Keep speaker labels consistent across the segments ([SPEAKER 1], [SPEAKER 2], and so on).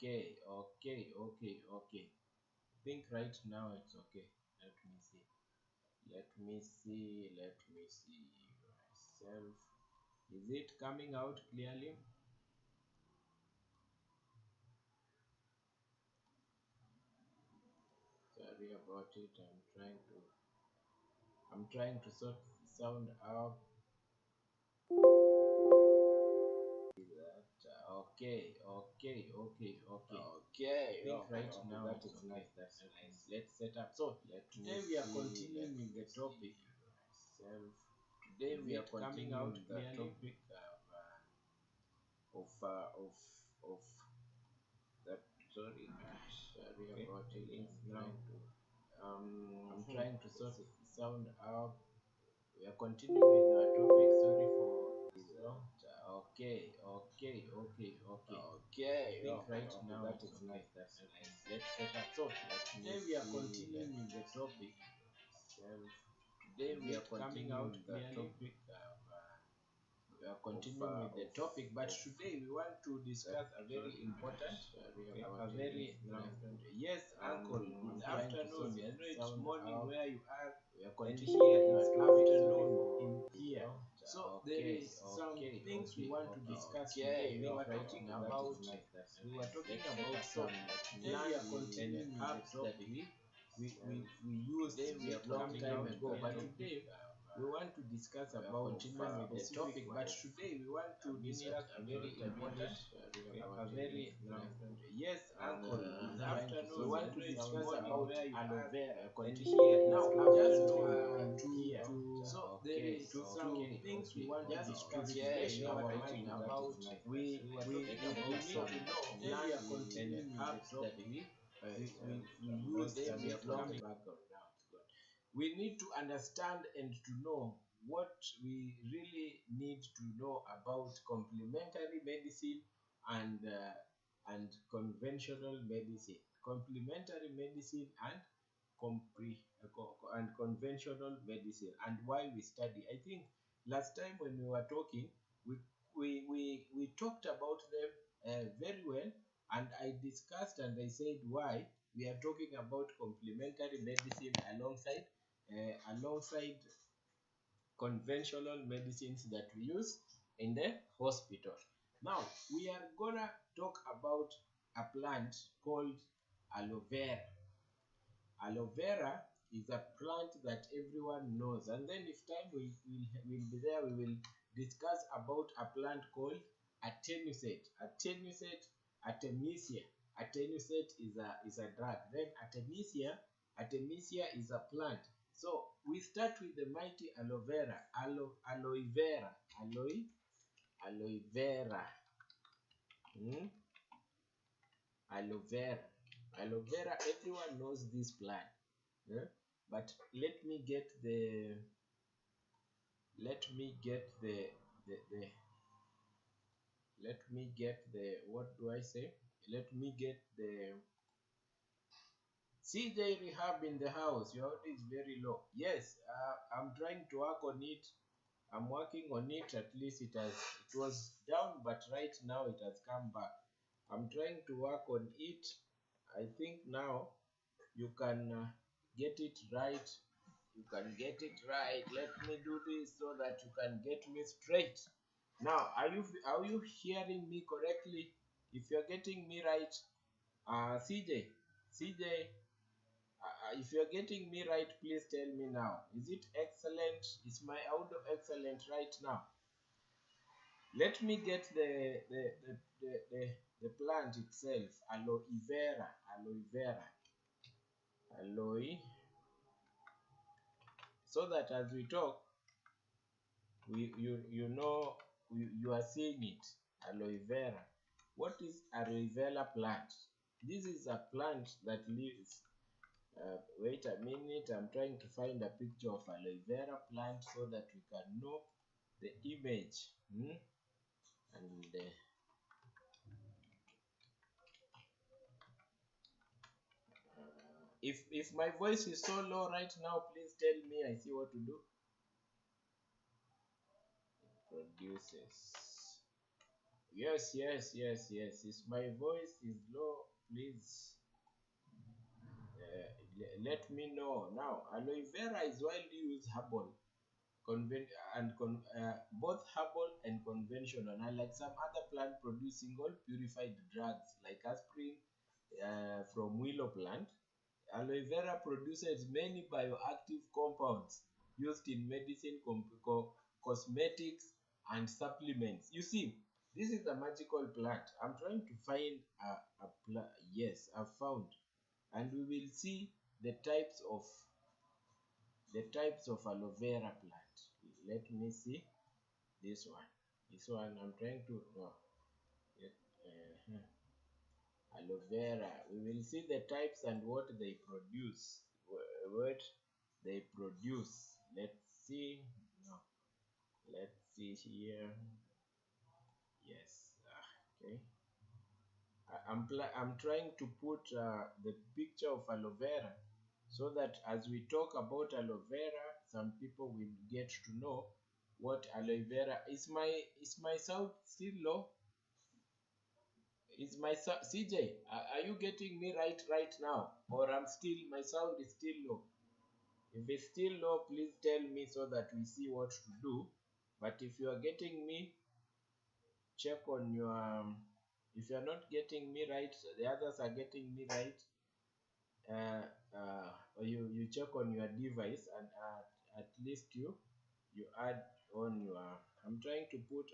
[SPEAKER 1] Okay. Think right now it's okay. Let me see. Let me see myself. Is it coming out clearly? Sorry about it. I'm trying to sort the sound out. That think right now
[SPEAKER 2] that
[SPEAKER 1] it's
[SPEAKER 2] is
[SPEAKER 1] okay.
[SPEAKER 2] nice. That's nice.
[SPEAKER 1] Let's set up. So today we are continuing with the topic.
[SPEAKER 2] Myself.
[SPEAKER 1] Today
[SPEAKER 2] Is
[SPEAKER 1] we are
[SPEAKER 2] it coming out
[SPEAKER 1] continuing the
[SPEAKER 2] clearly?
[SPEAKER 1] topic of that. Sorry, sorry
[SPEAKER 2] Okay.
[SPEAKER 1] about it.
[SPEAKER 2] Links now.
[SPEAKER 1] I'm trying to sort the sound out. We are continuing with our topic. Sorry for
[SPEAKER 2] So,
[SPEAKER 1] okay. Think
[SPEAKER 2] okay.
[SPEAKER 1] right now
[SPEAKER 2] That
[SPEAKER 1] it's
[SPEAKER 2] is
[SPEAKER 1] okay.
[SPEAKER 2] nice. That's nice.
[SPEAKER 1] Let's set up. So today we are continuing with the topic.
[SPEAKER 2] Myself.
[SPEAKER 1] Today
[SPEAKER 2] Is
[SPEAKER 1] we are
[SPEAKER 2] it coming
[SPEAKER 1] continuing
[SPEAKER 2] out
[SPEAKER 1] with the
[SPEAKER 2] clearly?
[SPEAKER 1] topic. We are continuing with the topic, but today we want to discuss a very important,
[SPEAKER 2] Sorry
[SPEAKER 1] a,
[SPEAKER 2] about
[SPEAKER 1] a
[SPEAKER 2] the
[SPEAKER 1] very
[SPEAKER 2] links now.
[SPEAKER 1] yes, uncle. Good
[SPEAKER 2] Trying to
[SPEAKER 1] afternoon.
[SPEAKER 2] sort
[SPEAKER 1] I know
[SPEAKER 2] the
[SPEAKER 1] it's
[SPEAKER 2] sound
[SPEAKER 1] morning
[SPEAKER 2] out.
[SPEAKER 1] where you are,
[SPEAKER 2] We are
[SPEAKER 1] and
[SPEAKER 2] continuing
[SPEAKER 1] here
[SPEAKER 2] with our
[SPEAKER 1] is
[SPEAKER 2] topic. Sorry
[SPEAKER 1] afternoon
[SPEAKER 2] for
[SPEAKER 1] in
[SPEAKER 2] this
[SPEAKER 1] here.
[SPEAKER 2] long.
[SPEAKER 1] So there is some things we want to discuss today. We were talking
[SPEAKER 2] That
[SPEAKER 1] about
[SPEAKER 2] is nice. That's
[SPEAKER 1] we were
[SPEAKER 2] nice.
[SPEAKER 1] talking
[SPEAKER 2] Let's set
[SPEAKER 1] about
[SPEAKER 2] up
[SPEAKER 1] some today we are continuing with the
[SPEAKER 2] herbs that
[SPEAKER 1] topic we used
[SPEAKER 2] today we are
[SPEAKER 1] long
[SPEAKER 2] continuing
[SPEAKER 1] time
[SPEAKER 2] with
[SPEAKER 1] ago,
[SPEAKER 2] the
[SPEAKER 1] but
[SPEAKER 2] topic.
[SPEAKER 1] today we want to discuss
[SPEAKER 2] We are
[SPEAKER 1] about
[SPEAKER 2] continuing with the
[SPEAKER 1] specific
[SPEAKER 2] topic,
[SPEAKER 1] but
[SPEAKER 2] of
[SPEAKER 1] today we want to discuss a very important,
[SPEAKER 2] Sorry
[SPEAKER 1] a
[SPEAKER 2] about the
[SPEAKER 1] very
[SPEAKER 2] links now.
[SPEAKER 1] yes, uncle. Good
[SPEAKER 2] Trying to
[SPEAKER 1] afternoon.
[SPEAKER 2] sort
[SPEAKER 1] We want
[SPEAKER 2] the
[SPEAKER 1] to
[SPEAKER 2] sound
[SPEAKER 1] discuss
[SPEAKER 2] out.
[SPEAKER 1] about
[SPEAKER 2] We
[SPEAKER 1] aloe vera,
[SPEAKER 2] are
[SPEAKER 1] and
[SPEAKER 2] continuing
[SPEAKER 1] here
[SPEAKER 2] with
[SPEAKER 1] is
[SPEAKER 2] our
[SPEAKER 1] afternoon
[SPEAKER 2] topic.
[SPEAKER 1] here.
[SPEAKER 2] So
[SPEAKER 1] So there is some things we want to
[SPEAKER 2] just to
[SPEAKER 1] discuss
[SPEAKER 2] refresh
[SPEAKER 1] today. We
[SPEAKER 2] our
[SPEAKER 1] were
[SPEAKER 2] mind
[SPEAKER 1] talking
[SPEAKER 2] now.
[SPEAKER 1] about
[SPEAKER 2] We
[SPEAKER 1] we were
[SPEAKER 2] we
[SPEAKER 1] talking
[SPEAKER 2] we
[SPEAKER 1] about
[SPEAKER 2] need
[SPEAKER 1] some
[SPEAKER 2] to know
[SPEAKER 1] today we are
[SPEAKER 2] plants and
[SPEAKER 1] continuing with the
[SPEAKER 2] herbs that
[SPEAKER 1] topic we used
[SPEAKER 2] today
[SPEAKER 1] a
[SPEAKER 2] we are
[SPEAKER 1] bit long
[SPEAKER 2] coming.
[SPEAKER 1] background. Now it's good. We need to understand and to know what we really need to know about complementary medicine and conventional medicine. Complementary medicine and conventional medicine, and why we study. I think last time when we were talking, we we talked about them very well, and I discussed and I said why we are talking about complementary medicine alongside conventional medicines that we use in the hospital. Now we are gonna talk about a plant called aloe vera. Aloe vera is a plant that everyone knows, and then if time will be there, we will discuss about a plant called attenuate. Artemisia. Attenuate is a drug. Then artemisia is a plant. So we start with the mighty aloe vera. Aloe vera. Hmm? Aloe vera. Aloe vera, everyone knows this plant. Yeah? But let me get the let me get the what do I say? Let me get the CJ Rehab in the house. Your audio is very low. Yes, I'm trying to work on it. I'm working on it. At least it was down, but right now it has come back. I'm trying to work on it. I think now you can get it right. You can get it right. Let me do this so that you can get me straight. Now, are you hearing me correctly? If you're getting me right, CJ, if you're getting me right, please tell me now. Is it excellent? Is my audio excellent right now? Let me get the plant itself. Aloe vera. Aloe, so that as we talk, you know, you are seeing it. Aloe vera. What is aloe vera plant? This is a plant that lives. Wait a minute, I'm trying to find a picture of aloe vera plant so that we can know the image. And if my voice is so low right now, please tell me. I see what to do. Produces Yes, yes, yes, yes. If my voice is low, please let me know. Now, aloe vera is widely used herbal, both herbal and conventional, unlike some other plant producing all purified drugs like aspirin from willow plant. Aloe vera produces many bioactive compounds used in medicine, cosmetics, and supplements. You see, this is a magical plant. I'm trying to find a plant. Yes, I've found, and we will see the types of aloe vera plant. Let me see this one. This one I'm trying to no. Aloe vera. We will see the types and what they produce. What they produce. Let's see. No. Let's see here. Yes. Okay. I'm trying to put the picture of aloe vera so that as we talk about aloe vera, some people will get to know what aloe vera is. My sound still low? Is my CJ? Are you getting me right now, or I'm still my sound is still low? If it's still low, please tell me so that we see what to do. But if you are getting me, check on your. If you are not getting me right, the others are getting me right. You check on your device and at least you add on your. I'm trying to put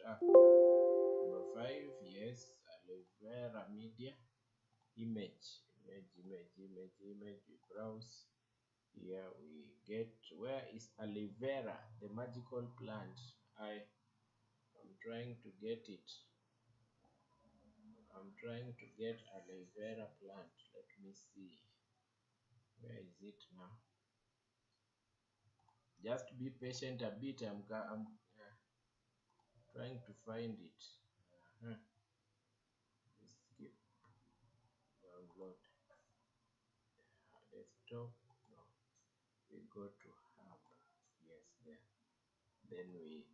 [SPEAKER 1] number 5. Yes, aloe vera media. Image, we browse. Here we get, where is aloe vera, the magical plant? I'm trying to get it. I'm trying to get aloe vera plant. Let me see, where is it now? Just be patient a bit. I'm trying to find it. Let's skip download. Desktop. No, we go to hub. Yes, there. Then we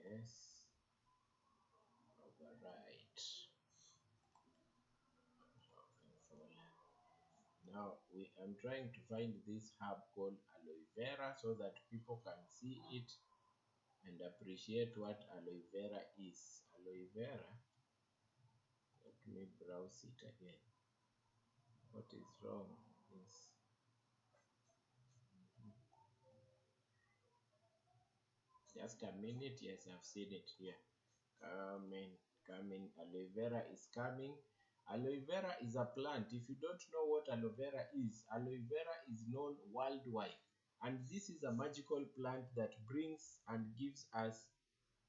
[SPEAKER 1] yes, overwrite. Now I'm trying to find this herb called aloe vera so that people can see it and appreciate what aloe vera is. Aloe vera. Let me browse it again. What is wrong is just a minute. Yes, I've seen it here. Coming. Aloe vera is coming. Aloe vera is a plant. If you don't know what aloe vera is known worldwide. And this is a magical plant that brings and gives us.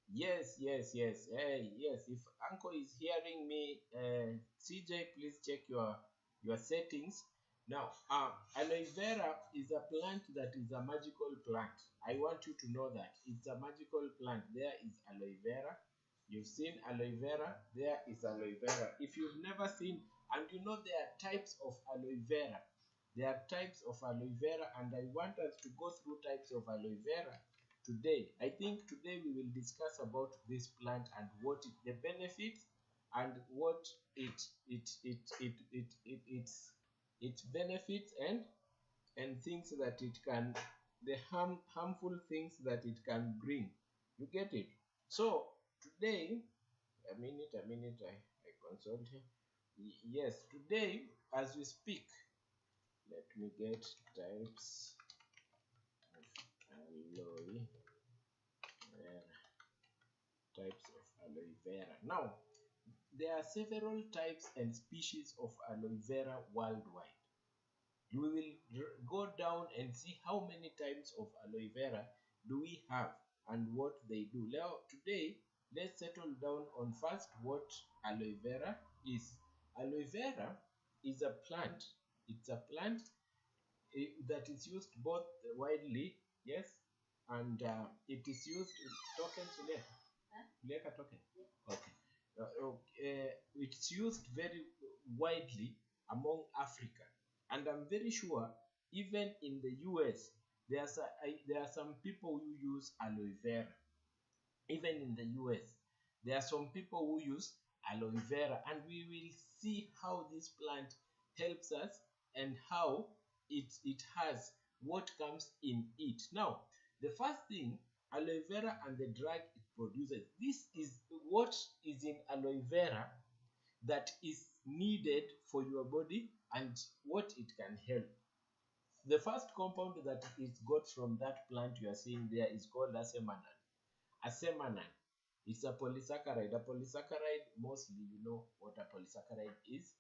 [SPEAKER 1] Yes, yes, yes. Hey, yes. If Uncle is hearing me, CJ, please check your settings. Now, aloe vera is a plant that is a magical plant. I want you to know that it's a magical plant. There is aloe vera. You've seen aloe vera. There is aloe vera. If you've never seen, and you know there are types of aloe vera. There are types of aloe vera, and I want us to go through types of aloe vera today. I think today we will discuss about this plant and what the benefits and what its benefits and things that it can, the harmful things that it can bring. You get it? So today, I consult him. Yes, today as we speak, let me get types of aloe vera. Types of aloe vera. Now, there are several types and species of aloe vera worldwide. We will go down and see how many types of aloe vera do we have and what they do. Now, today, let's settle down on first what aloe vera is. Aloe vera is a plant. It's a plant that is used both widely, yes, and it is used in tokens. Token. Okay. It's used very widely among Africa, and I'm very sure even in the US there are some people who use aloe vera. Even in the US, There are some people who use aloe vera, and we will see how this plant helps us and how it has what comes in it. Now, the first thing, aloe vera and the drug it produces. This is what is in aloe vera that is needed for your body and what it can help. The first compound that is got from that plant you are seeing there is called asemanan. Asemanan. It's a polysaccharide. A polysaccharide, mostly you know what a polysaccharide is.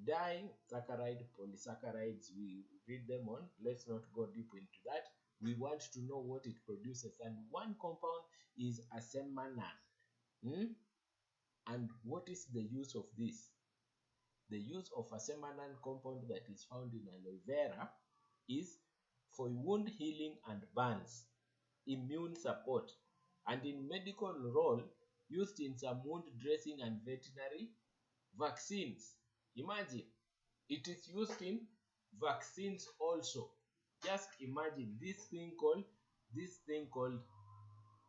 [SPEAKER 1] Disaccharide, polysaccharides, we read them on. Let's not go deep into that. We want to know what it produces. And one compound is asemanan. And what is the use of this? The use of asemanan compound that is found in aloe vera is for wound healing and burns, immune support, and in medical role used in some wound dressing and veterinary vaccines. Imagine, it is used in vaccines also. Just imagine this thing called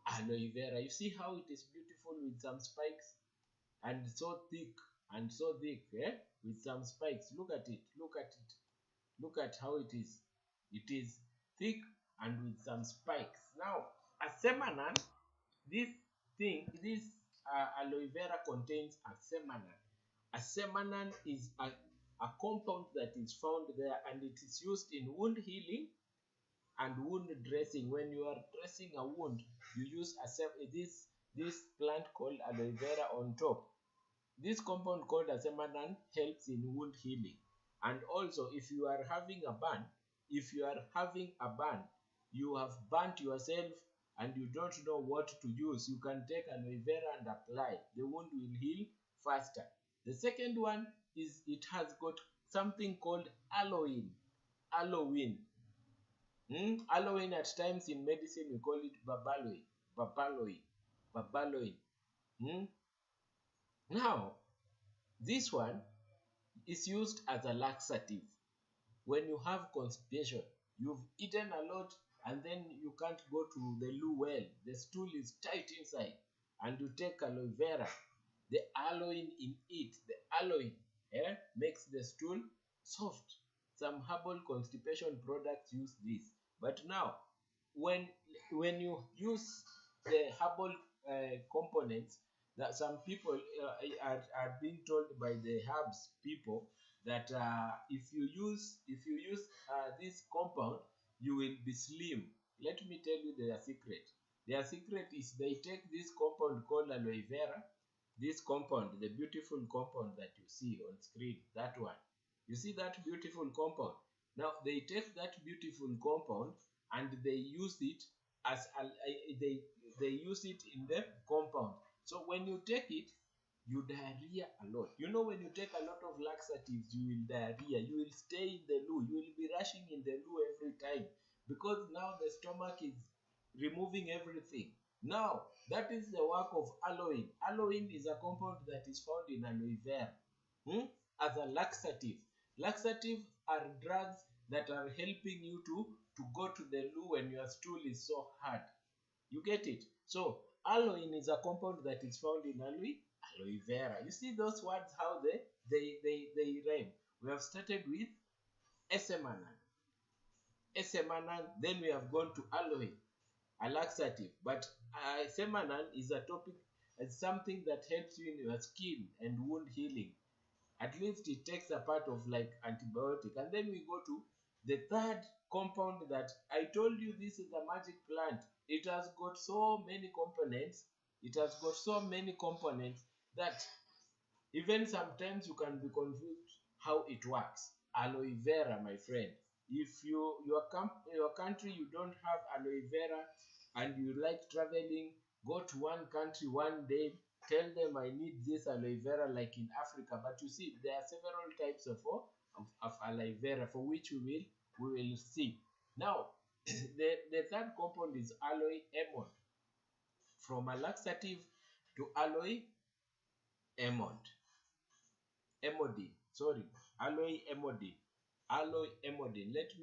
[SPEAKER 1] aloe vera. You see how it is beautiful with some spikes and so thick eh? With some spikes. Look at it, look at it, look at how it is. It is thick and with some spikes. Now, asemanan, this aloe vera contains asemanan. Asemanan is a compound that is found there, and it is used in wound healing and wound dressing. When you are dressing a wound, you use this plant called aloe vera on top. This compound called asemanan helps in wound healing. And also, if you are having a burn, you have burnt yourself and you don't know what to use, you can take aloe vera and apply. The wound will heal faster. The second one is it has got something called aloin. Aloin. Aloin, at times in medicine we call it babaloin. Babaloin. Babaloin. Now, this one is used as a laxative. When you have constipation, you've eaten a lot and then you can't go to the loo well, the stool is tight inside, and you take aloe vera, the aloin in it, the aloin makes the stool soft. Some herbal constipation products use this. But now, when you use the herbal components, that some people are being told by the herbs people that if you use this compound, you will be slim. Let me tell you their secret. Their secret is they take this compound called aloe vera, this compound, the beautiful compound that you see on screen, that one. You see that beautiful compound? Now they take that beautiful compound and they use it as they use it in the compound. So when you take it, you diarrhea a lot. You know, when you take a lot of laxatives, you will diarrhea. You will stay in the loo. You will be rushing in the loo every time because now the stomach is removing everything. Now, that is the work of aloin. Aloin is a compound that is found in aloe vera as a laxative. Laxatives are drugs that are helping you to go to the loo when your stool is so hard. You get it? So, aloin is a compound that is found in aloe vera. You see those words, how they rhyme. We have started with esemanan. Esemanan, then we have gone to aloe, a laxative. But semanan is a topic, it's something that helps you in your skin and wound healing. At least it takes a part of like antibiotic. And then we go to the third compound that I told you, this is a magic plant. It has got so many components. It has got so many components that even sometimes you can be confused how it works. Aloe vera, my friend. If your country you don't have aloe vera and you like traveling, go to one country one day, tell them I need this aloe vera like in Africa. But you see, there are several types of aloe vera for which we will see. Now, the third compound is aloe emond. From a laxative to aloe emond. Emodin, sorry, aloe emodin. Aloe emodin. Let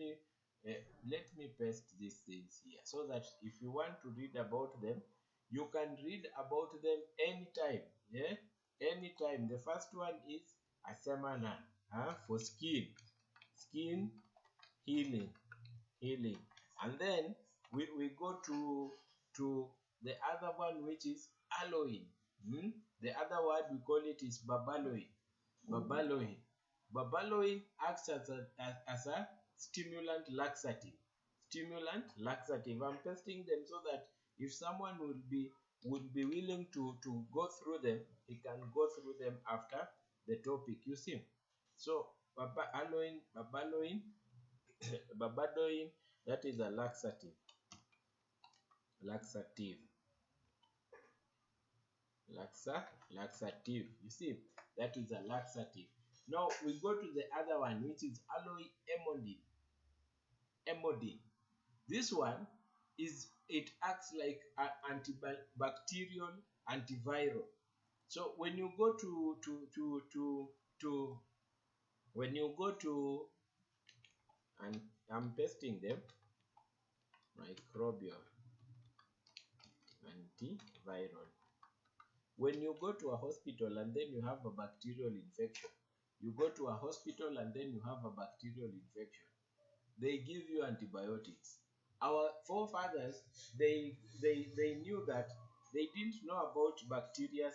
[SPEAKER 1] me paste these things here so that if you want to read about them, You can read about them anytime. Yeah, anytime. The first one is asemana, for skin healing, healing. And then we go to the other one, which is aloe. The other word we call it is babaloe. Babaloe. Babaloe acts as a stimulant laxative. Stimulant laxative. I'm testing them so that if someone would be willing to go through them, he can go through them after the topic. You see. So babaloin, babadoin, that is a laxative. Laxative. Laxative. You see, that is a laxative. Now we go to the other one, which is aloe emodin. Emodin. This one it acts like an antibacterial, antiviral. So when you go to when you go to, and I'm pasting them, microbial, antiviral. When you go to a hospital and then you have a bacterial infection, you go to a hospital and then you have a bacterial infection, they give you antibiotics. Our forefathers, they knew that, they didn't know about bacteria.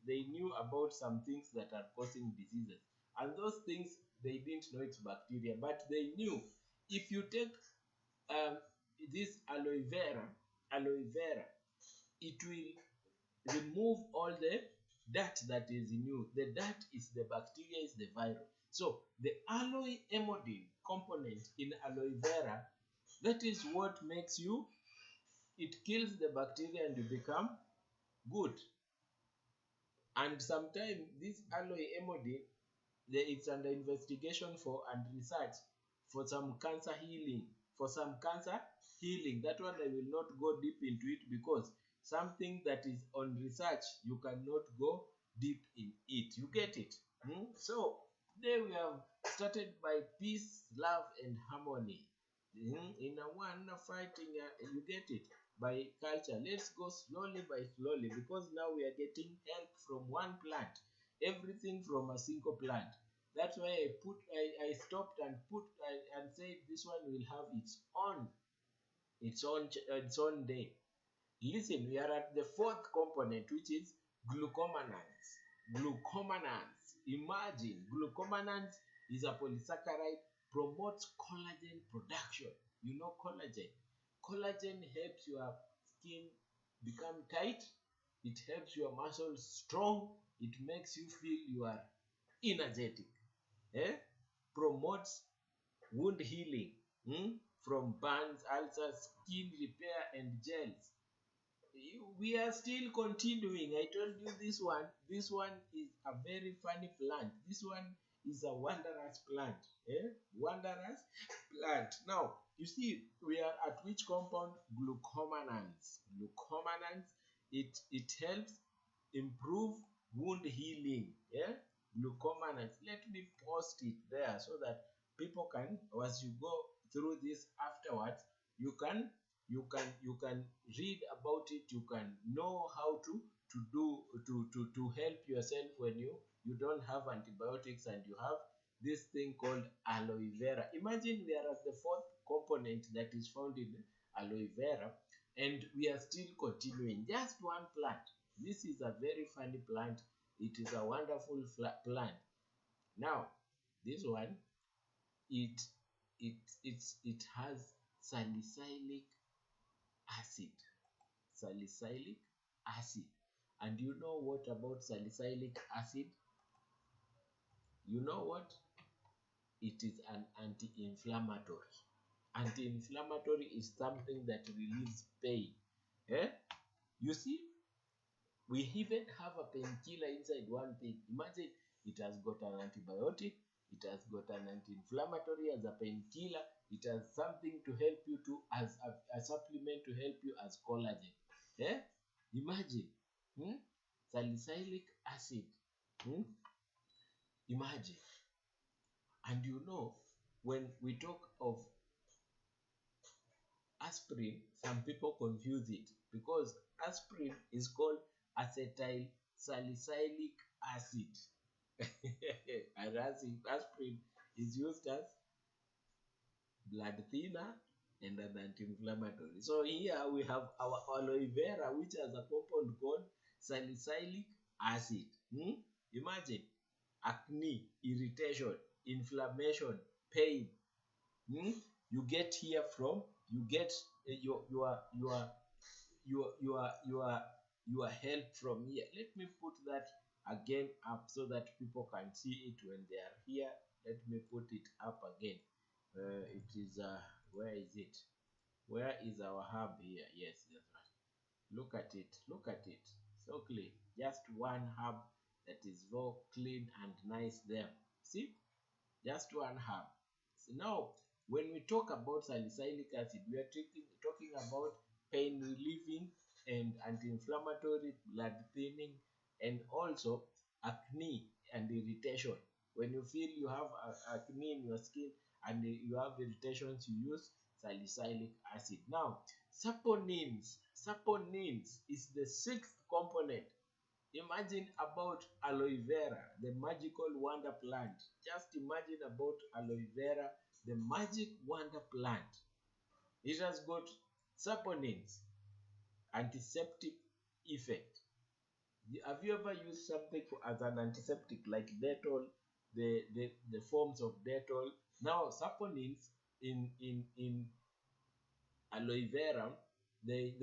[SPEAKER 1] They knew about some things that are causing diseases, and those things they didn't know it's bacteria, but they knew if you take this aloe vera, it will remove all the dirt that is in you. The dirt is the bacteria, is the virus. So the aloe emodin component in aloe vera, that is what makes you, it kills the bacteria and you become good. And sometimes this aloe emodin, it's under investigation for and research for some cancer healing. For some cancer healing, that one I will not go deep into it, because something that is on research, you cannot go deep in it. You get it? So today we have started by peace, love, and harmony. In a one fighting, you get it, by culture. Let's go slowly by slowly, because now we are getting help from one plant, everything from a single plant. That's why I stopped and and said this one will have its own day. Listen, we are at the fourth component, which is glucomanans. Glucomanans. Imagine, glucomanans is a polysaccharide, promotes collagen production. You know collagen. Collagen helps your skin become tight. It helps your muscles strong. It makes you feel you are energetic. Promotes wound healing, from burns, ulcers, skin repair, and gels. We are still continuing. I told you this one. This one is a very funny plant. This one is a wondrous plant. Wondrous plant. Now, you see, we are at which compound? Glucomanans. Glucomanans, it helps improve wound healing. Glucomanans. Let me post it there so that people can, as you go through this afterwards, you can read about it. You can know how to help yourself when you don't have antibiotics and you have this thing called aloe vera. Imagine we are at the fourth component that is found in aloe vera, and we are still continuing. Just one plant. This is a very funny plant. It is a wonderful plant. Now, this one, it it has salicylic acid. Salicylic acid. And you know what about salicylic acid? You know what? It is an anti-inflammatory. Anti-inflammatory is something that relieves pain. You see, we even have a painkiller inside one thing. Imagine, it has got an antibiotic, it has got an anti-inflammatory as a painkiller, it has something to help you to, as a supplement to help you as collagen. Imagine, salicylic acid. Imagine. And you know, when we talk of aspirin, some people confuse it because aspirin is called acetyl salicylic acid. And aspirin is used as blood thinner and an anti-inflammatory. So here we have our aloe vera, which has a compound called salicylic acid. Imagine acne, irritation, inflammation, pain. You get here from you get your help from here. Let me put that again up so that people can see it when they are here. Let me put it up again. It is where is it? Where is our hub here? Yes, that's right. Look at it. Look at it. So clean. Just one hub that is very clean and nice there. See? Just one hub. So now, when we talk about salicylic acid, we are talking about pain relieving and anti-inflammatory, blood thinning, and also acne and irritation. When you feel you have acne in your skin and you have irritations, you use salicylic acid. Now, saponins is the sixth component. Imagine about aloe vera, the magical wonder plant. Just imagine about aloe vera, the magic wonder plant. It has got saponins, antiseptic effect. Have you ever used something as an antiseptic like Dettol, the forms of Dettol? Now saponins in aloe vera, they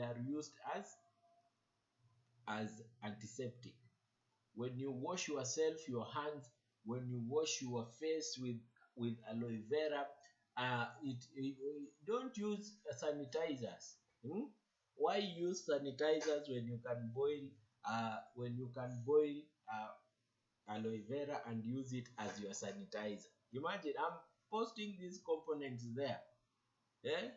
[SPEAKER 1] are used as antiseptic. When you wash yourself, your hands, when you wash your face with aloe vera, don't use sanitizers. Why use sanitizers when you can boil aloe vera and use it as your sanitizer? Imagine, I'm posting these components there.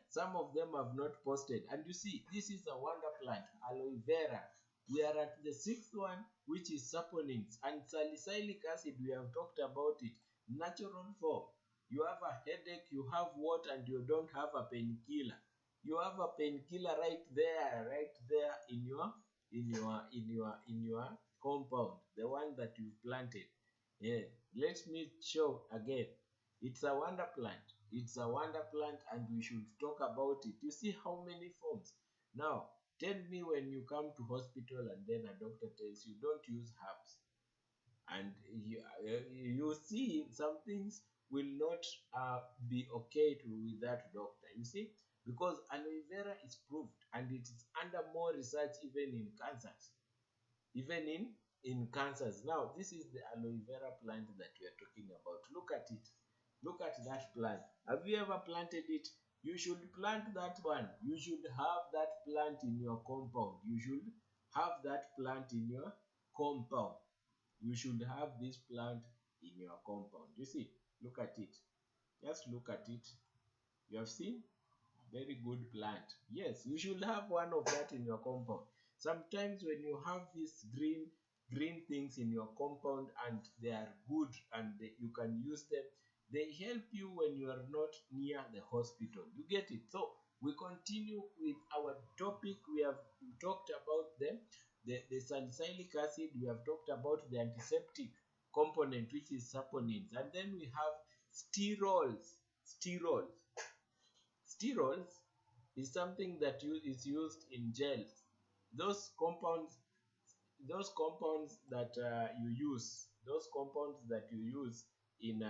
[SPEAKER 1] Some of them have not posted. And you see, this is a wonder plant, aloe vera. We are at the sixth one, which is saponins. And salicylic acid, we have talked about it. Natural form. You have a headache, you have what, and you don't have a painkiller. You have a painkiller right there in your compound, the one that you planted. Yeah. Let me show again. It's a wonder plant. It's a wonder plant, and we should talk about it. You see how many forms. Now, tell me when you come to hospital and then a doctor tells you don't use herbs, and you see some things will not be okay with that doctor. You see, because aloe vera is proved and it is under more research even in cancers. Even in cancers. Now, this is the aloe vera plant that we are talking about. Look at it. Look at that plant. Have you ever planted it? You should plant that one. You should have that plant in your compound. You should have that plant in your compound. You should have this plant in your compound. You see, look at it. Just look at it. You have seen? Very good plant. Yes, you should have one of that in your compound. Sometimes when you have these green things in your compound and they are good and you can use them, they help you when you are not near the hospital. You get it? So we continue with our topic. We have talked about the salicylic acid. We have talked about the antiseptic component, which is saponins, and then we have sterols. Sterols is something that is used in gels. Those compounds that you use in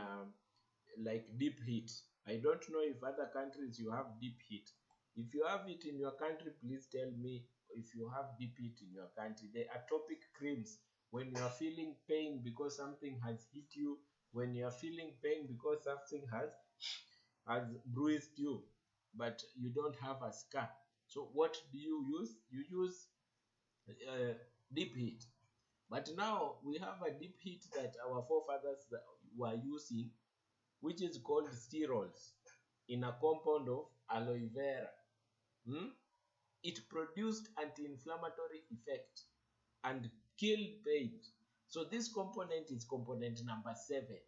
[SPEAKER 1] like deep heat. I don't know if other countries you have deep heat. If you have it in your country, please tell me if you have deep heat in your country. The atopic creams, when you are feeling pain because something has hit you, when you are feeling pain because something has bruised you, but you don't have a scar. So what do you use? You use deep heat. But now we have a deep heat that our forefathers were using, which is called sterols, in a compound of aloe vera. It produced anti-inflammatory effect and killed pain. So this component is component number 7.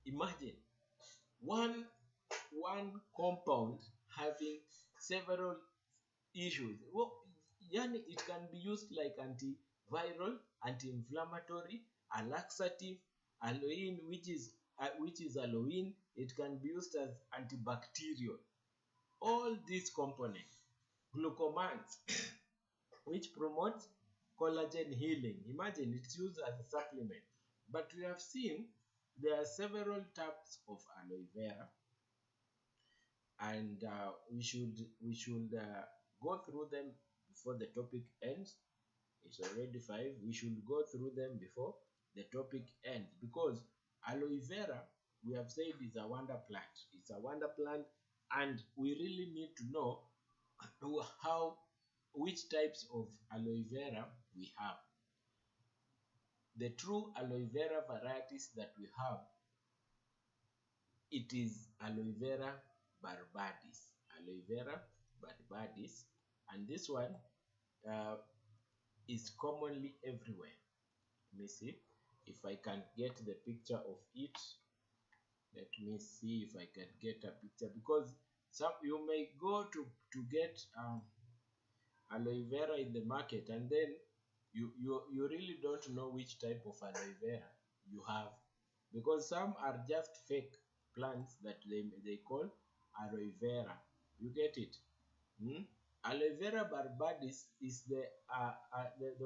[SPEAKER 1] Imagine one one compound having several issues. Well, yani it can be used like antiviral, anti-inflammatory, a laxative, aloin, which is aloin. It can be used as antibacterial. All these components, glucomans, which promotes collagen healing. Imagine it's used as a supplement. But we have seen there are several types of aloe vera, and we should go through them before the topic ends. It's already 5. We should go through them before the topic ends, because aloe vera, we have said, is a wonder plant. It's a wonder plant, and we really need to know how which types of aloe vera we have. The true aloe vera varieties that we have, it is aloe vera barbadis. Aloe vera barbadis, and this one uh, is commonly everywhere. Let me see if I can get the picture of it. Let me see if I can get a picture, because some you may go to get aloe vera in the market, and then you really don't know which type of aloe vera you have, because some are just fake plants that they call aloe vera. You get it? Hmm? Aloe vera barbadis is the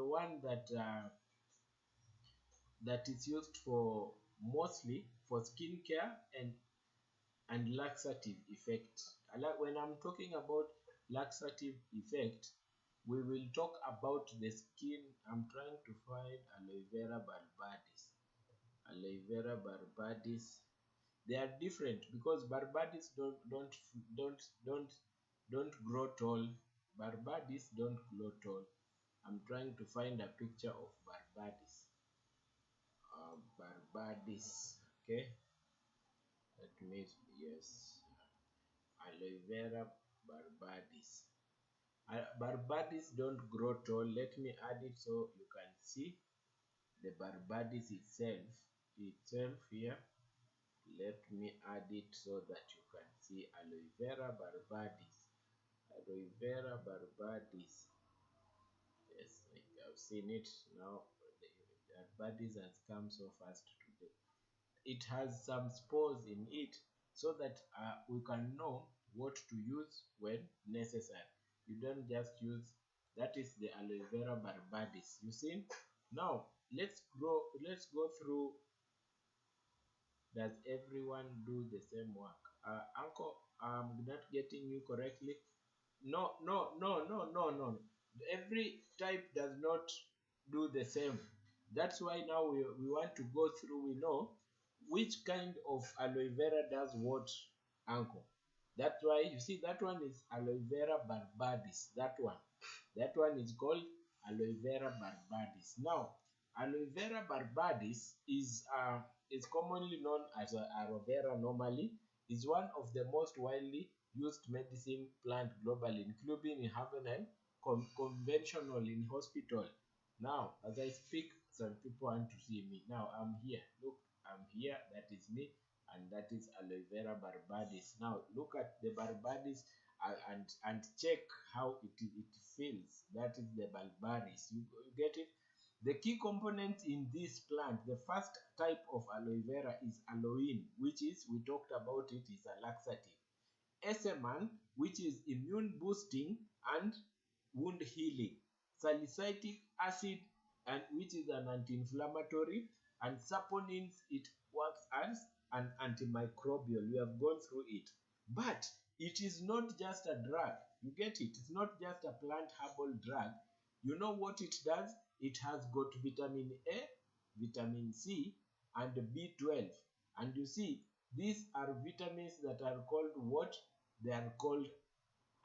[SPEAKER 1] one that is used for mostly for skincare and laxative effect. When I'm talking about laxative effect, we will talk about the skin. I'm trying to find aloe vera barbadis. Aloe vera barbadis. They are different because barbadis don't grow tall. Barbadis don't grow tall. I'm trying to find a picture of barbadis. Barbadis. Okay. Let me, yes. Aloe vera barbadis. Barbadis don't grow tall. Let me add it so you can see the barbadis itself here. Let me add it so that you can see aloe vera barbadis. Aloe vera barbadis. Yes, I've seen it now. The barbadis has come so fast today. It has some spores in it, so that we can know what to use when necessary. You don't just use, that is the aloe vera barbadis. You see? Now let's go through. Does everyone do the same work? Uncle, I'm not getting you correctly. No, no, no, no, no, no. Every type does not do the same. That's why now we want to go through. We know which kind of aloe vera does what, uncle. That's why you see that one is aloe vera barbadis. That one is called aloe vera barbadis. Now, aloe vera barbadis is commonly known as aloe vera normally. Is one of the most widely used medicine plant globally, including in heaven and conventional in hospital. Now, as I speak, some people want to see me. Now, I'm here. Look, I'm here. That is me, and that is aloe vera barbadis. Now, look at the barbadis and check how it feels. That is the barbadis. You get it? The key component in this plant, the first type of aloe vera is aloin, which is, we talked about it, is a laxative. Eseman, which is immune boosting and wound healing. Salicylic acid, and which is an anti-inflammatory, and saponins, it works as an antimicrobial. We have gone through it. But it is not just a drug. You get it? It's not just a plant herbal drug. You know what it does? It has got vitamin A, vitamin C, and B12. And you see, these are vitamins that are called what? They are called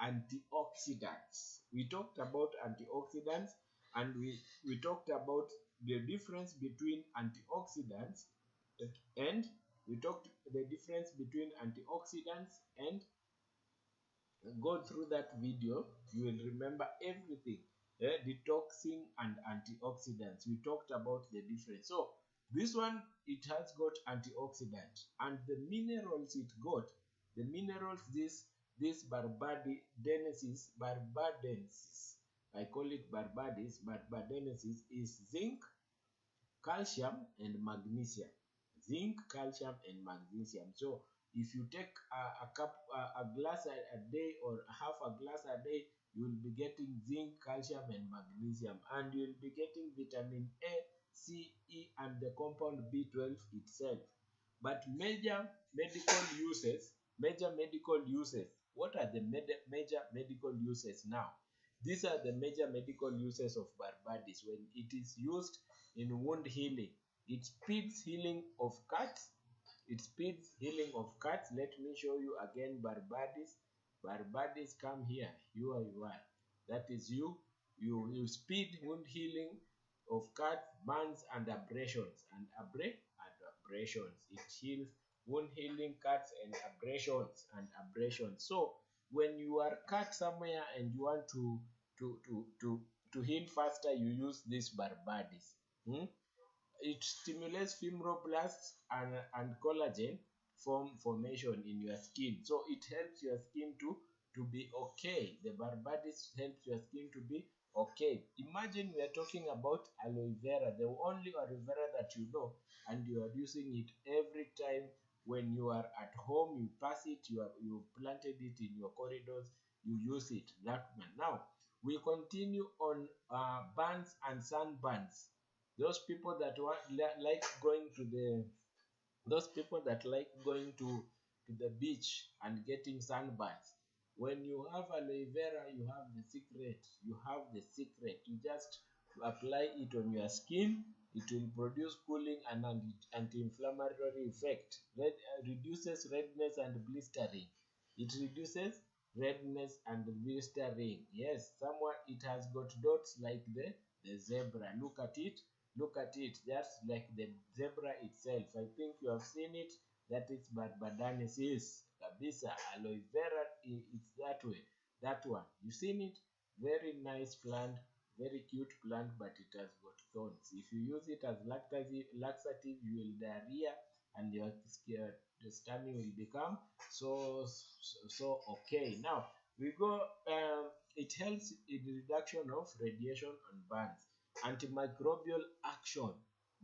[SPEAKER 1] antioxidants. We talked about antioxidants, and we talked about the difference between antioxidants, and we talked the difference between antioxidants and go through that video. You will remember everything. Detoxing and antioxidants, we talked about the difference. So this one, it has got antioxidant, and the minerals it got, The minerals this barbadensis, I call it barbadensis, is zinc, calcium, and magnesium. Zinc, calcium, and magnesium. So if you take a glass a day or half a glass a day, you will be getting zinc, calcium, and magnesium, and you will be getting vitamin A, C, E, and the compound B12 itself. But major medical uses. What are the major medical uses now? These are the major medical uses of barbadis. When it is used in wound healing, it speeds healing of cuts. It speeds healing of cuts. Let me show you again barbadis. Barbadis, come here. You are. That is you. You speed wound healing of cuts, burns, and abrasions. Abrasions. It heals wound healing, cuts, and abrasions. So when you are cut somewhere and you want to to to to heal faster, you use this barbadis. It stimulates fibroblasts and collagen formation in your skin. So it helps your skin to be okay. The barbadis helps your skin to be okay. Imagine we are talking about aloe vera, the only aloe vera that you know, and you are using it every time when you are at home. You pass it, you planted it in your corridors, you use it. That one. Now we continue on burns and sunburns. Those people that like going to the those people that like going to the beach and getting sunburns. When you have aloe vera, you have the secret. You just apply it on your skin. It will produce cooling and anti-inflammatory effect. Reduces redness and blistering. It reduces redness and blistering. Yes, someone, it has got dots like the zebra. Look at it. Look at it. That's like the zebra itself. I think you have seen it. That is barbadanesis. Kabisa. Aloe vera, it's that way. That one. You seen it? Very nice plant. Very cute plant, but it has got thorns. If you use it as laxative, you will diarrhea and your the stomach will become so okay. Now we go. It helps in the reduction of radiation and burns. Antimicrobial action.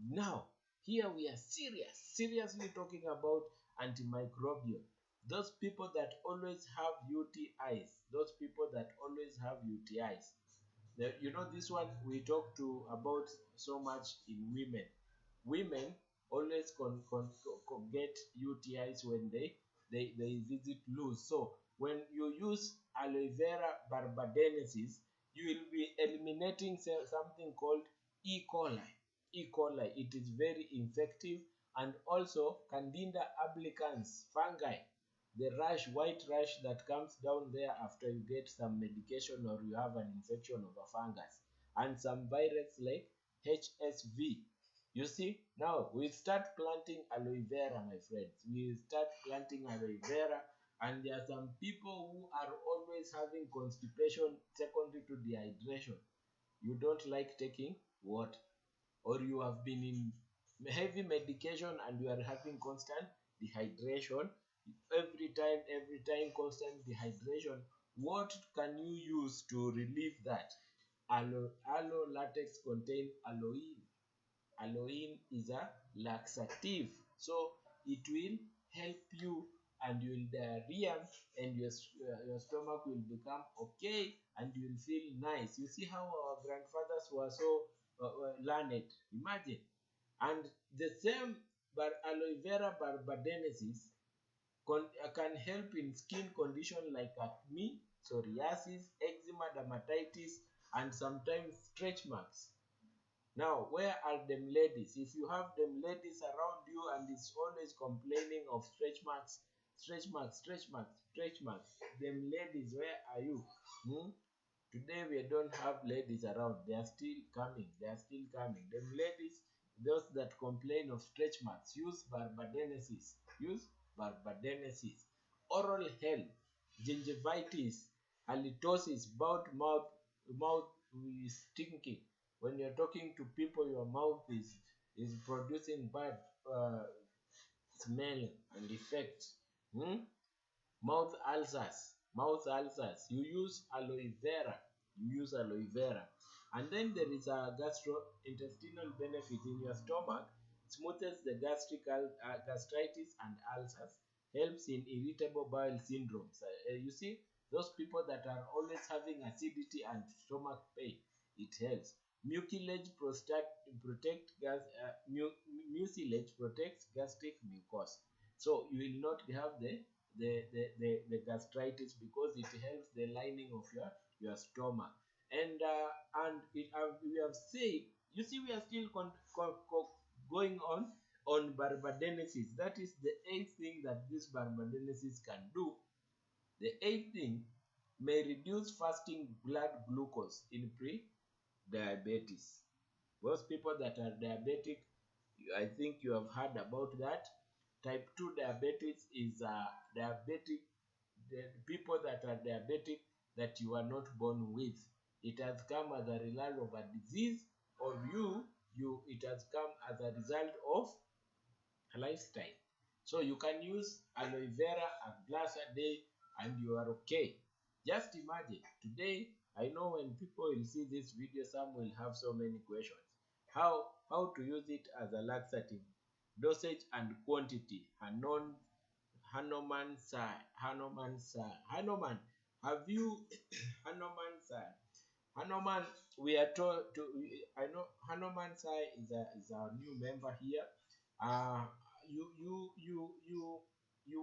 [SPEAKER 1] Now, here we are seriously talking about antimicrobial. Those people that always have UTIs, those people that always have UTIs. You know, this one we talk to about so much in women. Women always get UTIs when they visit loose. So when you use aloe vera barbadensis, you will be eliminating something called E. coli. E. coli. It is very effective, and also Candida albicans fungi, the rash, white rash that comes down there after you get some medication or you have an infection of a fungus, and some virus like HSV. You see, now we start planting aloe vera, my friends. We start planting aloe vera, and there are some people who are always having constipation secondary to dehydration. You don't like taking water, or you have been in heavy medication and you are having constant dehydration every time constant dehydration. What can you use to relieve that? Aloe latex contain aloe. Aloe is a laxative, so it will help you, and you will diarrhea, and your stomach will become okay, and you will feel nice. You see how our grandfathers were so learned. Imagine. And the same aloe vera barbadensis can help in skin condition like acne, psoriasis, eczema, dermatitis, and sometimes stretch marks. Now, where are them ladies? If you have them ladies around you and is always complaining of stretch marks, stretch marks, stretch marks, stretch marks, them ladies, where are you? Today we don't have ladies around. They are still coming. They are still coming. Them ladies, those that complain of stretch marks, use barbadensis. Use barbadensis. Oral health, gingivitis, halitosis, mouth is stinking. When you're talking to people, your mouth is producing bad smell and effect. Mouth ulcers, mouth ulcers, you use aloe vera, you use aloe vera. And then there is a gastrointestinal benefit in your stomach, smoothes the gastritis and ulcers, helps in irritable bowel syndromes. You see, those people that are always having acidity and stomach pain, it helps. Mucilage mucilage protects gastric mucosa. So you will not have the gastritis because it helps the lining of your stomach. And we have said, you see, we are still going on barbadensis. That is the eighth thing that this barbadensis can do. The eighth thing may reduce fasting blood glucose in pre-diabetes. Those people that are diabetic, I think you have heard about that. Type 2 diabetes is diabetic, the people that are diabetic that you are not born with. It has come as a result of a disease, or it has come as a result of a lifestyle. So you can use aloe vera a glass a day and you are okay. Just imagine, today, I know when people will see this video, some will have so many questions. How to use it as a laxative? Dosage and quantity. Hanuman Sai. Hanuman, have you Hanuman Sai? Hanuman, we are told to. I know Hanuman Sai is our new member here. Uh,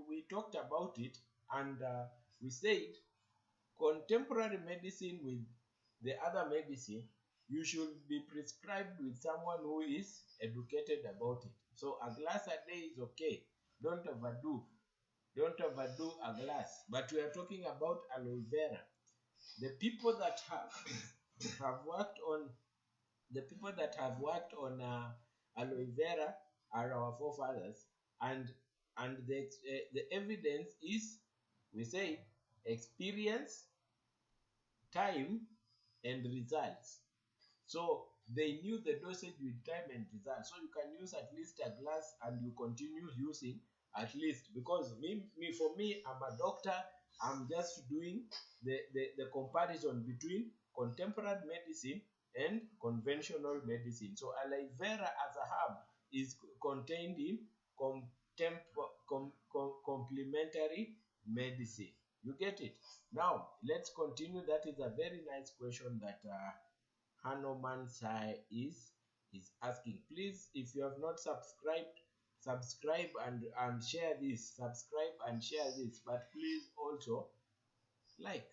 [SPEAKER 1] we talked about it, and we said contemporary medicine with the other medicine, you should be prescribed with someone who is educated about it. So a glass a day is okay. Don't overdo. Don't overdo a glass. But we are talking about aloe vera. The people that have worked on the people that have worked on aloe vera are our forefathers, and the evidence is, we say, experience, time, and results. So they knew the dosage with time and results. So you can use at least a glass and you continue using at least, because for me, I'm a doctor. I'm just doing the comparison between contemporary medicine and conventional medicine. So aloe vera as a herb is contained in complementary medicine. You get it? Now let's continue. That is a very nice question that Hanuman Sai is asking. Please, if you have not subscribed, subscribe and share this. Subscribe and share this. But please also like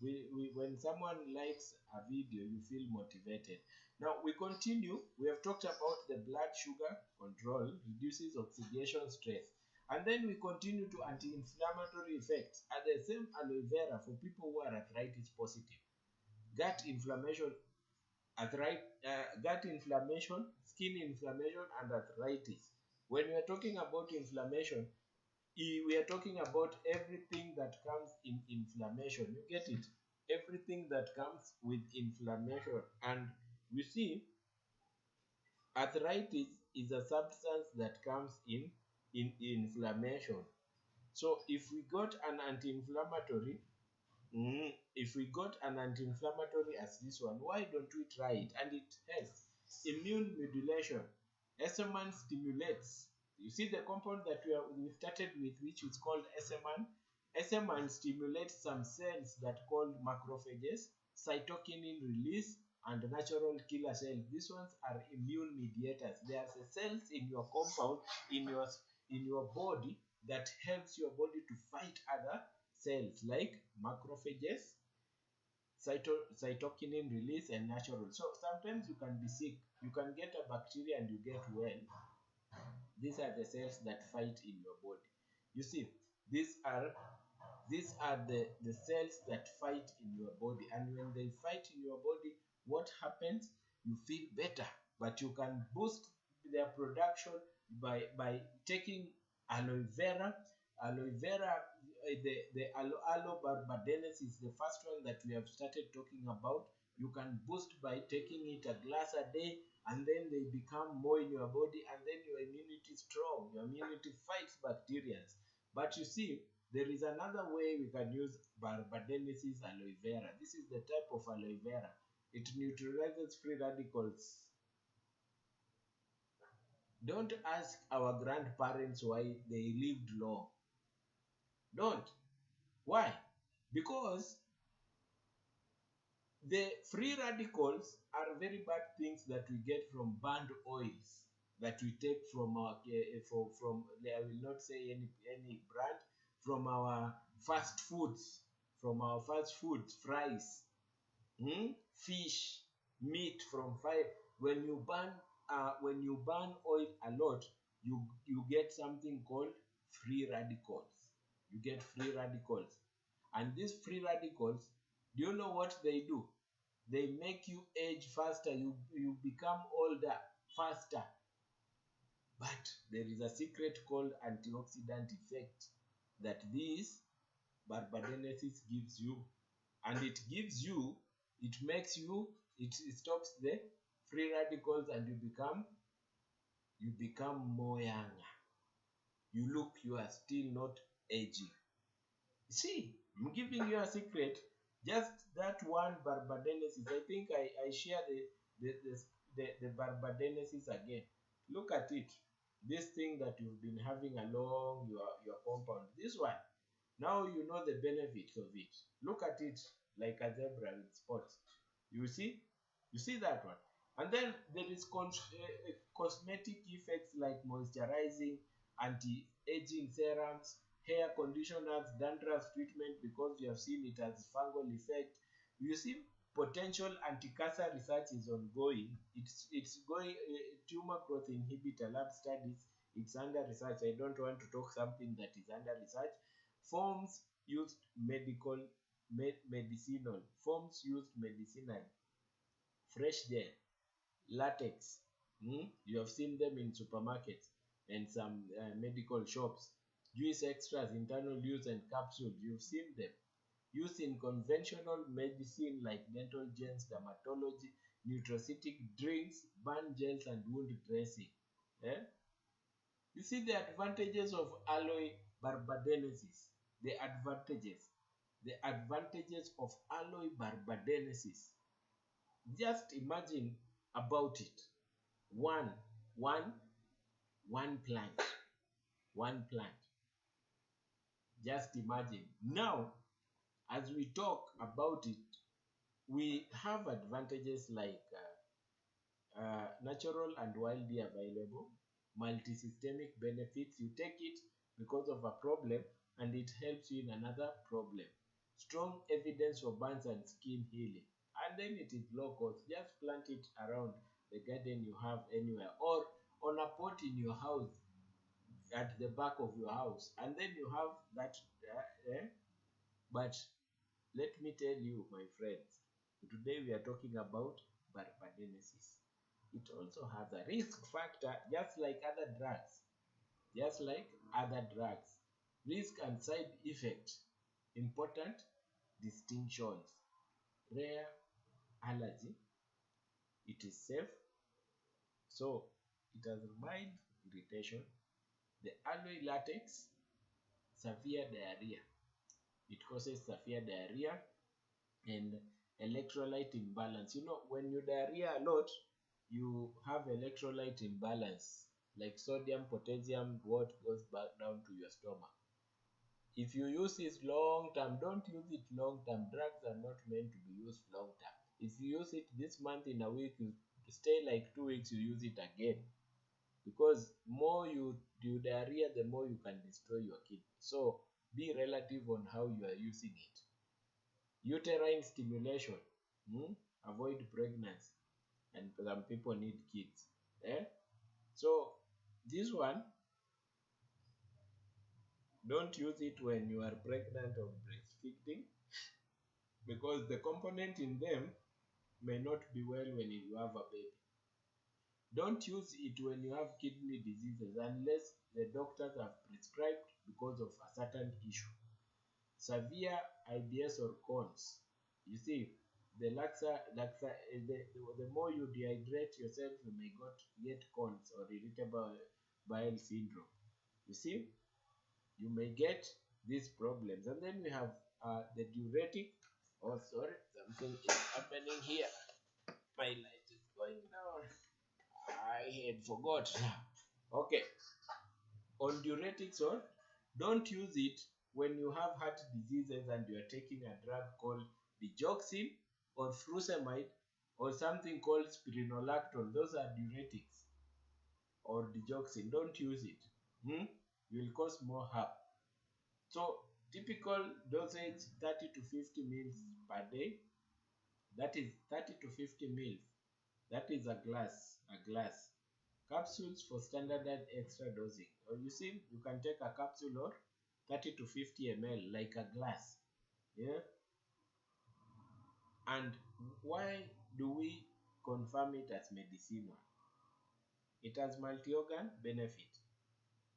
[SPEAKER 1] when someone likes a video, you feel motivated. Now we continue. We have talked about the blood sugar control, reduces oxidation stress, and then we continue to anti-inflammatory effects at the same aloe vera for people who are arthritis positive. Gut inflammation, gut inflammation, skin inflammation, and arthritis. When we are talking about inflammation, we are talking about everything that comes in inflammation. You get it? Everything that comes with inflammation. And you see, arthritis is a substance that comes in inflammation. So if we got an anti-inflammatory, if we got an anti-inflammatory as this one, why don't we try it? And it helps. Immune modulation. SMN stimulates. You see the compound that we started with, which is called SMN. SMN stimulates some cells that called macrophages, cytokinin release, and natural killer cells. These ones are immune mediators. There are cells in your compound, in your body, that helps your body to fight other cells like macrophages, cytokinin release, and natural. So sometimes you can be sick, you can get a bacteria and you get well. These are the cells that fight in your body. You see, these are the cells that fight in your body, and when they fight in your body, what happens? You feel better. But you can boost their production by taking aloe vera. Aloe vera, the aloe barbadensis is the first one that we have started talking about. You can boost by taking it a glass a day, and then they become more in your body, and then your immunity is strong. Your immunity fights bacteria. But you see, There is another way we can use barbadensis aloe vera. This is the type of aloe vera. It neutralizes free radicals. Don't ask our grandparents why they lived long. Don't. Why? Because the free radicals are very bad things that we get from burned oils that we take from our from I will not say any brand, from our fast foods, fries, fish, meat from fire. When you burn oil a lot, you get something called free radicals. You get free radicals, and these free radicals, do you know what they do? They make you age faster. You become older faster. But there is a secret called antioxidant effect that this barbadensis gives you, and it makes you, it stops the free radicals, and you become more younger. You are still not aging. See, I'm giving you a secret. Just that one barbadensis. I think I share the barbadensis again. Look at it. This thing that you've been having along your compound. This one. Now you know the benefits of it. Look at it like a zebra with spots. You see? You see that one? And then there is cosmetic effects like moisturizing, anti-aging serums, hair conditioners, dandruff treatment, because you have seen it as fungal effect. You see, potential anti-cancer research is ongoing. It's going tumor growth inhibitor lab studies. It's under research. I don't want to talk something that is under research. Forms used medicinal. Forms used medicinal. Fresh gel, latex. You have seen them in supermarkets and some medical shops. Juice extras, internal use and capsules. You've seen them. Used in conventional medicine like dental gels, dermatology, nutraceutical drinks, burn gels, and wound dressing. Eh? You see the advantages of aloe barbadensis. The advantages. The advantages of aloe barbadensis. Just imagine about it. One, one, one plant. One plant. Just imagine. Now, as we talk about it, we have advantages like natural and widely available, multi-systemic benefits. You take it because of a problem and it helps you in another problem. Strong evidence for burns and skin healing. And then it is low cost. Just plant it around the garden you have anywhere, or on a pot in your house, at the back of your house, and then you have that. But let me tell you, my friends, today we are talking about barbadensis. It also has a risk factor, just like other drugs. Just like other drugs. Risk and side effect. Important distinctions. Rare allergy. It is safe. So it has mild irritation. The aloe latex, severe diarrhea. It causes severe diarrhea and electrolyte imbalance. You know, when you diarrhea a lot, you have electrolyte imbalance, like sodium, potassium, what goes back down to your stomach. If you use this long term, don't use it long term. Drugs are not meant to be used long term. If you use it this month, in a week, you stay like 2 weeks, you use it again. Because more you do diarrhea, the more you can destroy your kidney. So be relative on how you are using it. Uterine stimulation. Avoid pregnancy. And some people need kids. So this one, don't use it when you are pregnant or breastfeeding, because the component in them may not be well when you have a baby. Don't use it when you have kidney diseases unless the doctors have prescribed because of a certain issue. Severe IBS or Crohn's. You see, the more you dehydrate yourself, you may get Crohn's or irritable bowel syndrome. You see, you may get these problems. And then we have the diuretic. Oh, sorry, something is happening here. My light is going down. I had forgot. Okay, on diuretics, or don't use it when you have heart diseases and you are taking a drug called digoxin or furosemide or something called spironolactone. Those are diuretics, or digoxin. Don't use it. You will cause more harm. So typical dosage 30 to 50 mils per day. That is 30 to 50 mils. That is a glass. A glass. Capsules for standardized extra dosing. Or you see, you can take a capsule or 30 to 50 ml like a glass. Yeah. And why do we confirm it as medicinal? It has multi-organ benefit.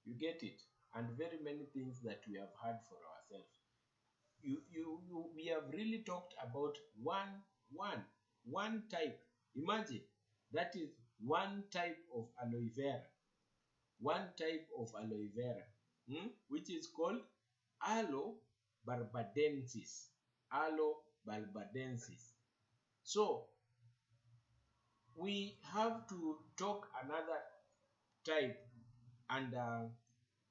[SPEAKER 1] You get it? And very many things that we have heard for ourselves. We have really talked about one type. Imagine that is one type of aloe vera. One type of aloe vera, which is called Aloe barbadensis. Aloe barbadensis. So we have to talk another type under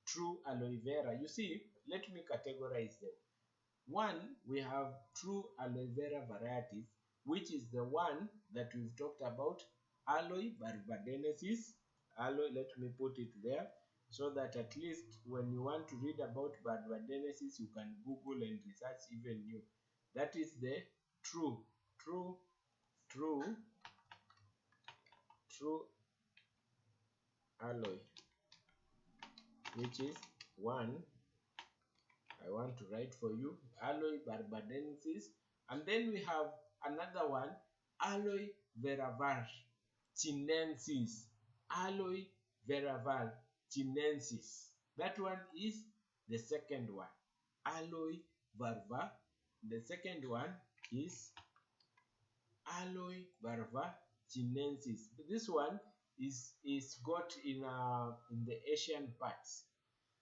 [SPEAKER 1] true aloe vera. You see, let me categorize them. One, we have true aloe vera varieties, which is the one that we've talked about, Aloe barbadensis. Aloe, let me put it there, so that at least when you want to read about barbadensis, you can Google and research even new. That is the true, true, true, true aloe, which is one I want to write for you, Aloe barbadensis. And then we have another one, Aloe veravar chinensis. Aloe veravar chinensis. That one is the second one. Aloe verva. The second one is Aloe verva chinensis. This one is got in the Asian parts.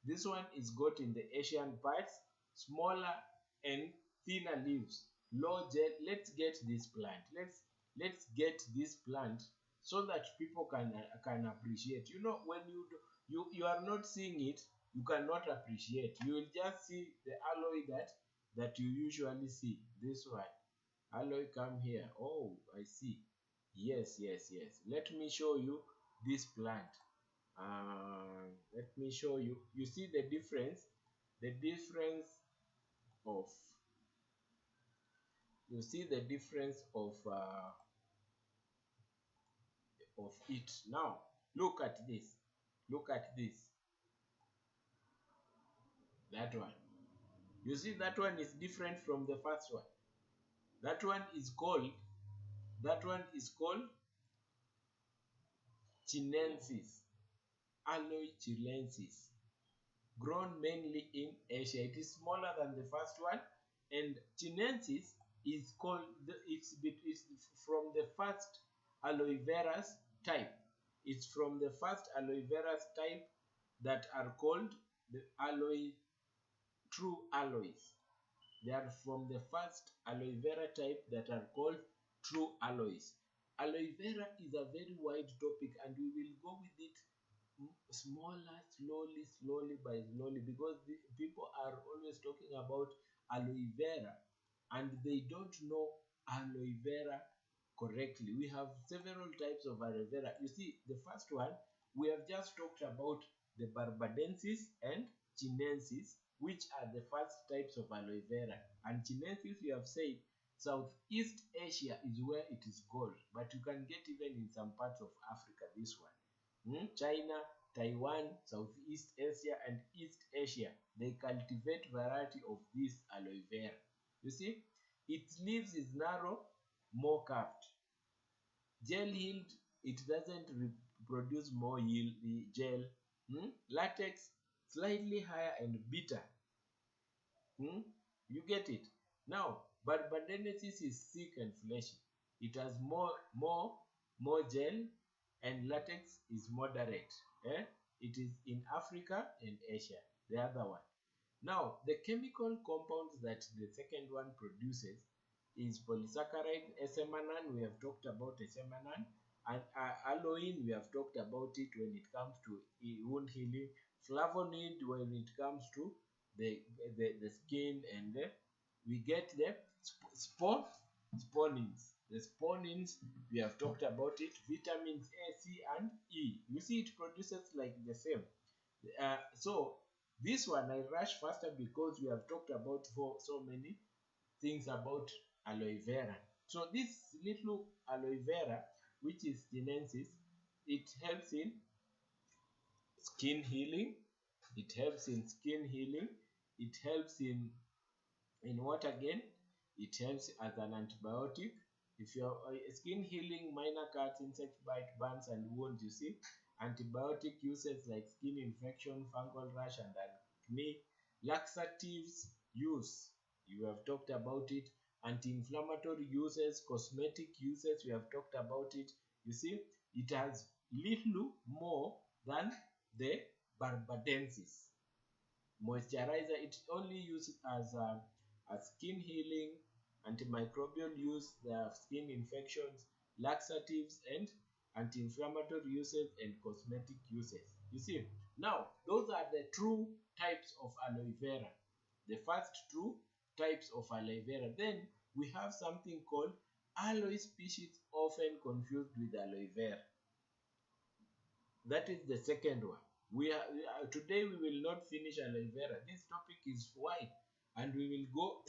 [SPEAKER 1] This one is got in the Asian parts, smaller and thinner leaves, low gel. Let's get this plant. Let's get this plant so that people can appreciate. You know, when you are not seeing it, you cannot appreciate. You will just see the aloe that you usually see. This one, aloe, come here. Oh, I see. Yes, yes, yes. Let me show you this plant. Let me show you. You see the difference? The difference of you see the difference of it. Now look at this. Look at this. That one. You see that one is different from the first one. That one is called chinensis. Aloe chilensis. Grown mainly in Asia. It is smaller than the first one, and chinensis is called it's from the first aloe vera type. It's from the first aloe vera type that are called the aloe true aloes. They are from the first aloe vera type that are called true aloes. Aloe vera is a very wide topic, and we will go with it smaller, slowly by slowly, because the people are always talking about aloe vera and they don't know aloe vera correctly. We have several types of aloe vera. You see, the first one we have just talked about, the barbadensis and chinensis, which are the first types of aloe vera. And chinensis, we have said Southeast Asia is where it is called, but you can get even in some parts of Africa. This one, China, Taiwan, Southeast Asia, and East Asia, they cultivate variety of this aloe vera. You see, its leaves is narrow, more curved. Gel-healed, it doesn't produce more yield, gel. Latex, slightly higher and bitter. You get it? Now, barbadensis is thick and fleshy. It has more gel, and latex is moderate. It is in Africa and Asia. The other one. Now, the chemical compounds that the second one produces is polysaccharide, SMN. We have talked about SMN, and aloin. We have talked about it when it comes to wound healing. Flavonoid when it comes to the skin, and we get the sponins. The sponins, we have talked about it. Vitamins A, C, and E. You see, it produces like the same. So this one I rush faster because we have talked about for so many things about aloe vera. So this little aloe vera, which is chinensis, it helps in skin healing. It helps in skin healing. It helps in what again? It helps as an antibiotic. If you're skin healing, minor cuts, insect bite, burns, and wounds, you see. Antibiotic uses like skin infection, fungal rash, and acne. Laxatives use, you have talked about it. Anti-inflammatory uses, cosmetic uses, we have talked about it. You see, it has little more than the barbadensis moisturizer. It only used as a skin healing, antimicrobial use, the skin infections, laxatives, and anti-inflammatory uses and cosmetic uses. You see, now those are the true types of aloe vera. The first two types of aloe vera. Then we have something called aloe species, often confused with aloe vera. That is the second one. Today we will not finish aloe vera. This topic is wide, and we will go.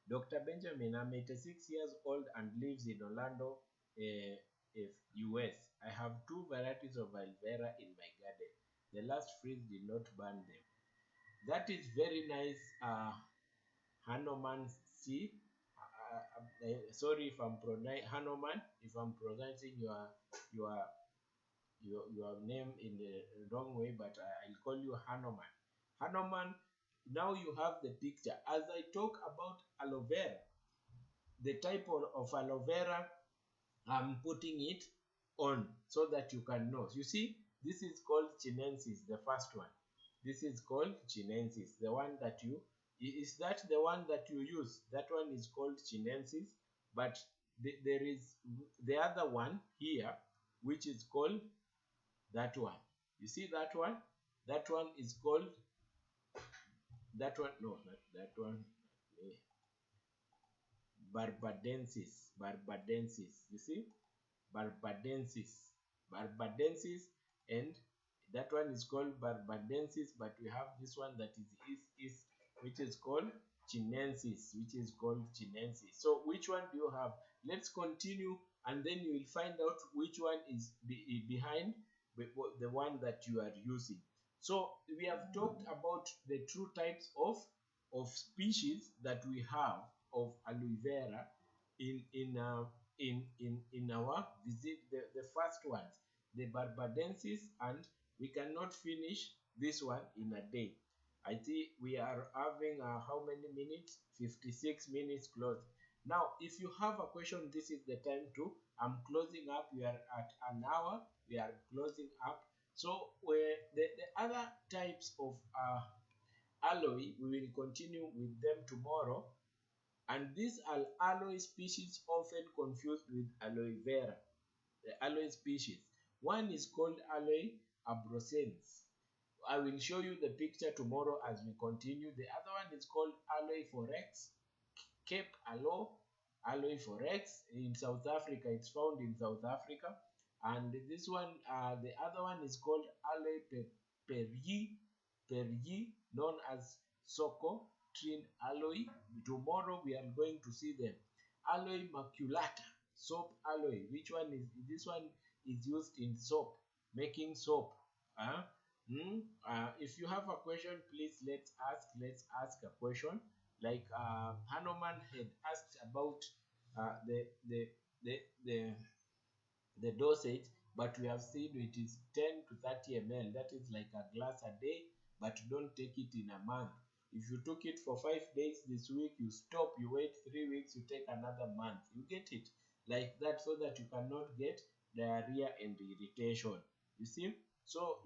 [SPEAKER 1] Dr. Benjamin, I'm 86 years old and lives in Orlando, US. I have two varieties of aloe vera in my garden. The last freeze did not burn them. That is very nice, Hanuman C. Sorry if I'm pronouncing Hanuman, if I'm pronouncing your your name in the wrong way, but I'll call you Hanuman. Hanuman, now you have the picture. As I talk about aloe vera, the type of aloe vera, I'm putting it on so that you can know. You see, this is called chinensis, the first one. This is called chinensis, the one that is that the one that you use? That one is called chinensis, but there is the other one here, which is called that one. You see that one? That one is called, that one, no, not that one, barbadensis. Barbadensis. You see? Barbadensis. Barbadensis, and that one is called barbadensis, but we have this one that is which is called chinensis, which is called chinensis. So which one do you have? Let's continue, and then you will find out which one is behind the one that you are using. So we have talked about the true types of species that we have of aloe vera in our visit. The first ones, the barbadensis, and we cannot finish this one in a day. I think we are having how many minutes? 56 minutes close. Now, if you have a question, this is the time to. I'm closing up. We are at an hour. We are closing up. So, the other types of aloe, we will continue with them tomorrow. And these are aloe species often confused with aloe vera. The aloe species. One is called aloe abrosens. I will show you the picture tomorrow as we continue. The other one is called aloe forex, Cape aloe, aloe forex. In South Africa, it's found in South Africa. And this one, the other one is called aloe peryi, known as Soko Trin aloe. Tomorrow we are going to see them. Aloe maculata, soap aloe. Which one is this one? Is used in soap, making soap. If you have a question, please let's ask a question. Like Hanuman had asked about the dosage, but we have seen it is 10 to 30 ml. That is like a glass a day, but don't take it in a month. If you took it for 5 days this week, you stop, you wait 3 weeks, you take another month. You get it like that, so that you cannot get diarrhea and irritation. You see? So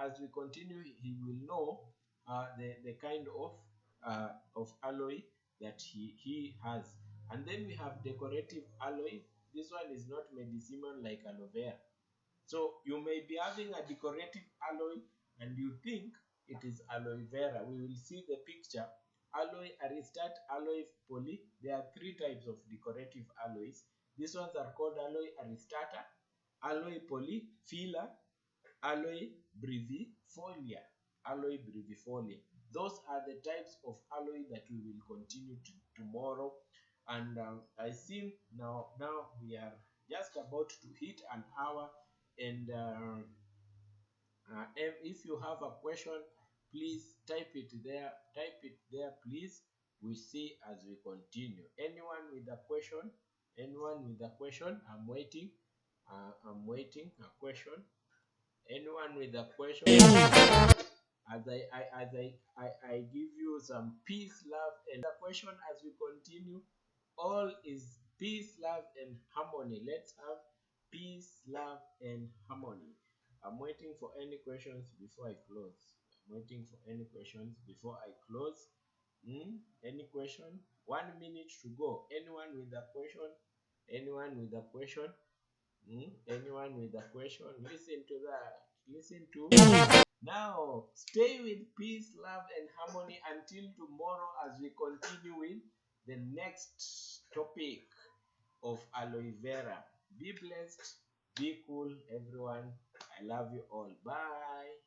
[SPEAKER 1] as we continue, he will know the kind of aloe that he has. And then we have decorative aloe. This one is not medicinal like aloe vera. So you may be having a decorative aloe and you think it is aloe vera. We will see the picture. Aloe aristate, aloe poly. There are three types of decorative aloes. These ones are called aloe aristata, aloe poly, fila, aloe brevifolia, aloe brevifolia. Those are the types of aloe that we will continue tomorrow. And I think now we are just about to hit an hour. And if you have a question, please type it there. Type it there, please. We see as we continue. Anyone with a question? Anyone with a question? I'm waiting. I'm waiting. A question. Anyone with a question? As I give you some peace, love, and a question as we continue. All is peace, love, and harmony. Let's have peace, love, and harmony. I'm waiting for any questions before I close. I'm waiting for any questions before I close. Any question? 1 minute to go. Anyone with a question? Anyone with a question? Anyone with a question? Listen to that. Listen to. Now, stay with peace, love, and harmony until tomorrow as we continue with the next topic of aloe vera. Be blessed, be cool, everyone. I love you all. Bye.